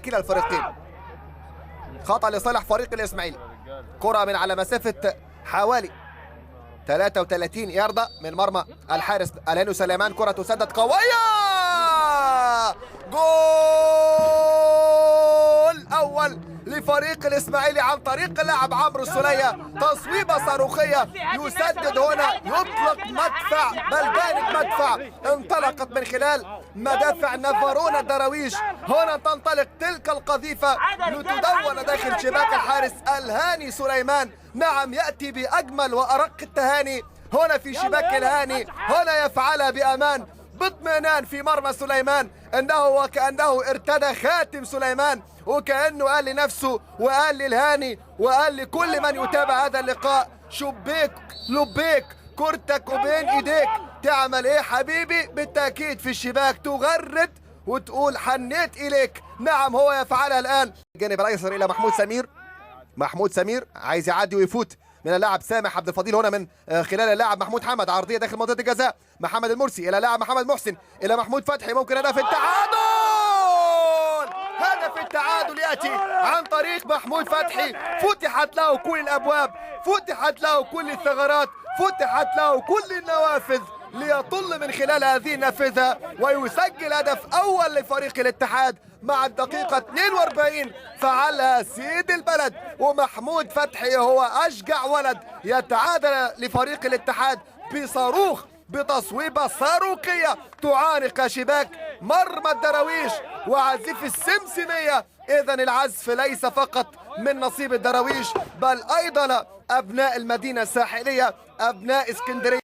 كلا الفريقين. خطأ لصالح فريق الإسماعيلي. كرة من على مسافة حوالي 33 ياردة من مرمى الحارس الهاني سليمان. كرة تسدد قوية، جول أول لفريق الإسماعيلي عن طريق اللاعب عمرو السولية. تصويبة صاروخية، يسدد هنا، يطلق مدفع بل جانب مدفع انطلقت من خلال مدافع نافارون الدراويش. هنا تنطلق تلك القذيفة لتدون داخل شباك الحارس الهاني سليمان. نعم، يأتي بأجمل وأرق التهاني هنا في شباك الهاني. هنا يفعلها بأمان باطمئنان في مرمى سليمان. انه وكأنه ارتدى خاتم سليمان، وكأنه قال لنفسه وقال للهاني وقال لكل من يتابع هذا اللقاء: شبيك لبيك، كرتك وبين ايديك. تعمل ايه حبيبي؟ بالتأكيد في الشباك تغرد وتقول حنيت اليك. نعم، هو يفعلها الآن. الجانب الايسر الى محمود سمير. محمود سمير عايز يعدي ويفوت من اللاعب سامح عبد الفضيل، هنا من خلال اللاعب محمود حمد. عرضيه داخل منطقه الجزاء، محمد المرسي الى لاعب محمد محسن الى محمود فتحي. ممكن هدف التعادل. هدف التعادل ياتي عن طريق محمود فتحي. فتحت له كل الابواب، فتحت له كل الثغرات، فتحت له كل النوافذ ليطل من خلال هذه النافذه ويسجل هدف اول لفريق الاتحاد مع الدقيقة 42. فعلها سيد البلد، ومحمود فتحي هو أشجع ولد. يتعادل لفريق الاتحاد بصاروخ، بتصويبة صاروخية تعانق شباك مرمى الدراويش وعزيف السمسمية. إذن العزف ليس فقط من نصيب الدراويش بل أيضا أبناء المدينة الساحلية، أبناء اسكندرية.